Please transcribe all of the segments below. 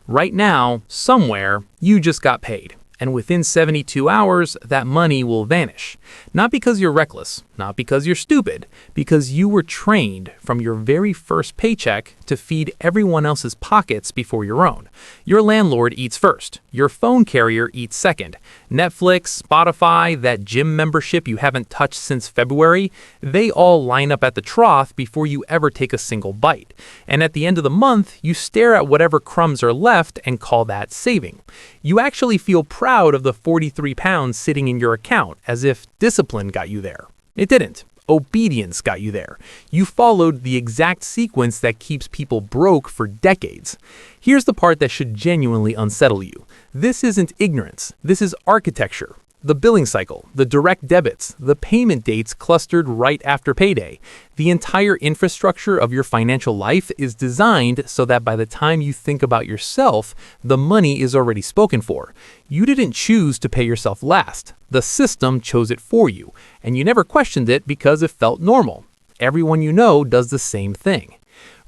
Right now, somewhere, you just got paid. And within 72 hours, that money will vanish. Not because you're reckless, not because you're stupid, because you were trained from your very first paycheck to feed everyone else's pockets before your own. Your landlord eats first. Your phone carrier eats second. Netflix, Spotify, that gym membership you haven't touched since February, they all line up at the trough before you ever take a single bite. And at the end of the month, you stare at whatever crumbs are left and call that saving. You actually feel proud of the 43 pounds sitting in your account, as if discipline got you there. It didn't. Obedience got you there. You followed the exact sequence that keeps people broke for decades. Here's the part that should genuinely unsettle you. This isn't ignorance. This is architecture. The billing cycle, the direct debits, the payment dates clustered right after payday. The entire infrastructure of your financial life is designed so that by the time you think about yourself, the money is already spoken for. You didn't choose to pay yourself last. The system chose it for you, and you never questioned it because it felt normal. Everyone you know does the same thing.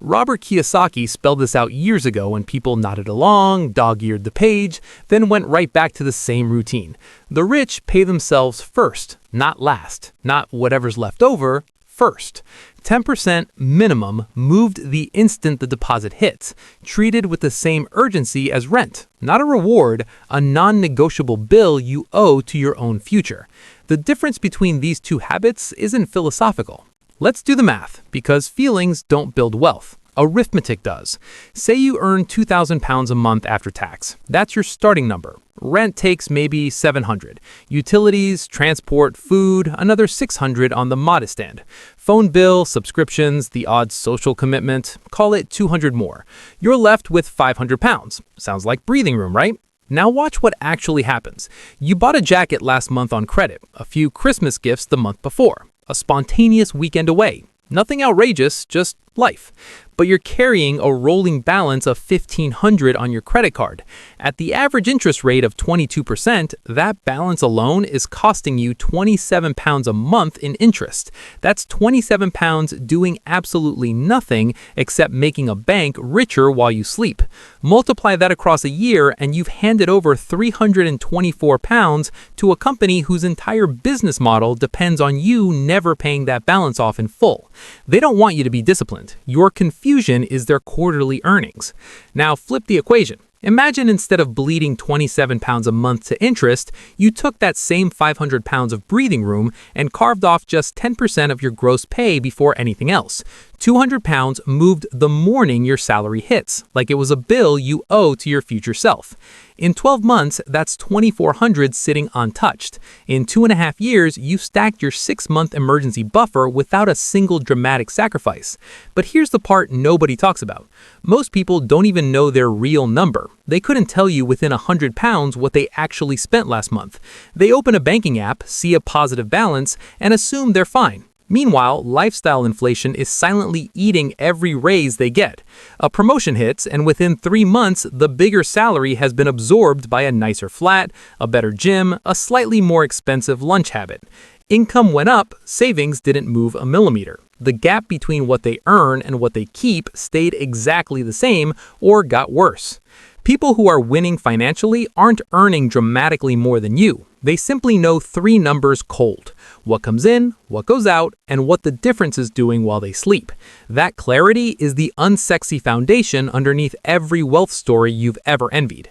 Robert Kiyosaki spelled this out years ago when people nodded along, dog-eared the page, then went right back to the same routine. The rich pay themselves first, not last. Not whatever's left over, first. 10% minimum moved the instant the deposit hits, treated with the same urgency as rent. Not a reward, a non-negotiable bill you owe to your own future. The difference between these two habits isn't philosophical. Let's do the math, because feelings don't build wealth. Arithmetic does. Say you earn £2,000 a month after tax. That's your starting number. Rent takes maybe $700. Utilities, transport, food, another $600 on the modest end. Phone bill, subscriptions, the odd social commitment, call it $200 more. You're left with £500. Sounds like breathing room, right? Now watch what actually happens. You bought a jacket last month on credit, a few Christmas gifts the month before. A spontaneous weekend away. Nothing outrageous, just life. But you're carrying a rolling balance of $1,500 on your credit card. At the average interest rate of 22%, that balance alone is costing you £27 a month in interest. That's £27 doing absolutely nothing except making a bank richer while you sleep. Multiply that across a year and you've handed over £324 to a company whose entire business model depends on you never paying that balance off in full. They don't want you to be disciplined. Your confusion is their quarterly earnings. Now flip the equation. Imagine instead of bleeding £27 a month to interest, you took that same £500 of breathing room and carved off just 10% of your gross pay before anything else. £200 moved the morning your salary hits, like it was a bill you owe to your future self. In 12 months, that's $2,400 sitting untouched. In 2.5 years, you stacked your 6-month emergency buffer without a single dramatic sacrifice. But here's the part nobody talks about. Most people don't even know their real number. They couldn't tell you within £100 what they actually spent last month. They open a banking app, see a positive balance, and assume they're fine. Meanwhile, lifestyle inflation is silently eating every raise they get. A promotion hits, and within 3 months, the bigger salary has been absorbed by a nicer flat, a better gym, a slightly more expensive lunch habit. Income went up, savings didn't move a millimeter. The gap between what they earn and what they keep stayed exactly the same or got worse. People who are winning financially aren't earning dramatically more than you. They simply know 3 numbers cold: what comes in, what goes out, and what the difference is doing while they sleep. That clarity is the unsexy foundation underneath every wealth story you've ever envied.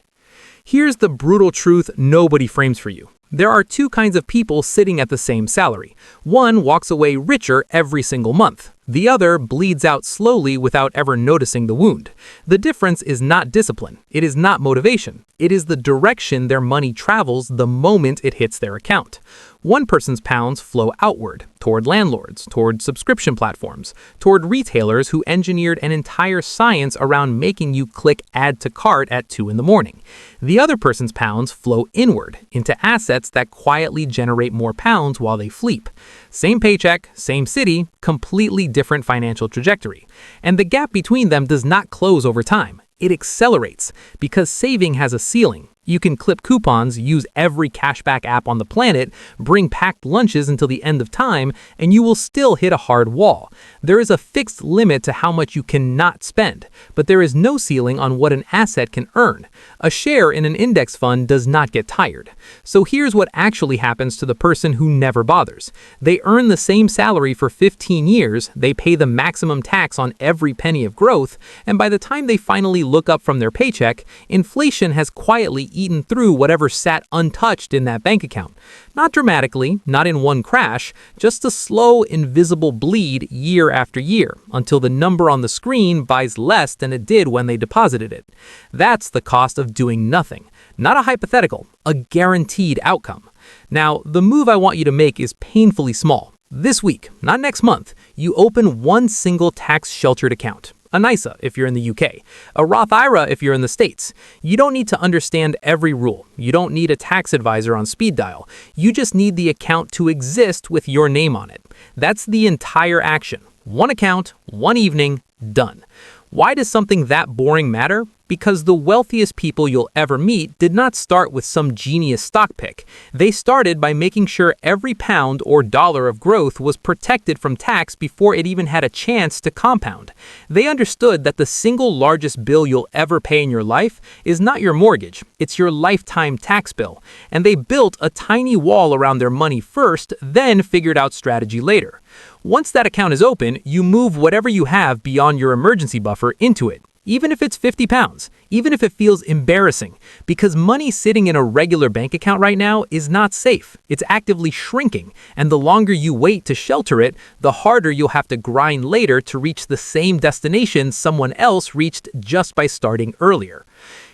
Here's the brutal truth nobody frames for you. There are 2 kinds of people sitting at the same salary. One walks away richer every single month. The other bleeds out slowly without ever noticing the wound. The difference is not discipline. It is not motivation. It is the direction their money travels the moment it hits their account. One person's pounds flow outward, toward landlords, toward subscription platforms, toward retailers who engineered an entire science around making you click add to cart at 2 in the morning. The other person's pounds flow inward, into assets that quietly generate more pounds while they sleep. Same paycheck, same city, completely different financial trajectory. And the gap between them does not close over time. It accelerates because saving has a ceiling. You can clip coupons, use every cashback app on the planet, bring packed lunches until the end of time, and you will still hit a hard wall. There is a fixed limit to how much you cannot spend, but there is no ceiling on what an asset can earn. A share in an index fund does not get tired. So here's what actually happens to the person who never bothers. They earn the same salary for 15 years, they pay the maximum tax on every penny of growth, and by the time they finally look up from their paycheck, inflation has quietly eaten through whatever sat untouched in that bank account. Not dramatically, not in one crash, just a slow, invisible bleed year after year, until the number on the screen buys less than it did when they deposited it. That's the cost of doing nothing. Not a hypothetical, a guaranteed outcome. Now, the move I want you to make is painfully small. This week, not next month, you open one single tax-sheltered account. A NISA if you're in the UK, a Roth IRA if you're in the States. You don't need to understand every rule. You don't need a tax advisor on speed dial. You just need the account to exist with your name on it. That's the entire action. One account, one evening, done. Why does something that boring matter? Because the wealthiest people you'll ever meet did not start with some genius stock pick. They started by making sure every pound or dollar of growth was protected from tax before it even had a chance to compound. They understood that the single largest bill you'll ever pay in your life is not your mortgage, it's your lifetime tax bill. And they built a tiny wall around their money first, then figured out strategy later. Once that account is open, you move whatever you have beyond your emergency buffer into it. Even if it's 50 pounds, even if it feels embarrassing, because money sitting in a regular bank account right now is not safe. It's actively shrinking, and the longer you wait to shelter it, the harder you'll have to grind later to reach the same destination someone else reached just by starting earlier.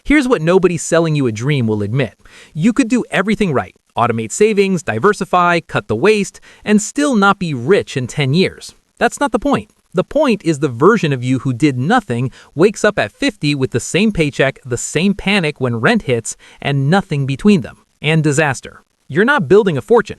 Here's what nobody selling you a dream will admit. You could do everything right. Automate savings, diversify, cut the waste, and still not be rich in 10 years. That's not the point. The point is the version of you who did nothing wakes up at 50 with the same paycheck, the same panic when rent hits, and nothing between them. And disaster. You're not building a fortune.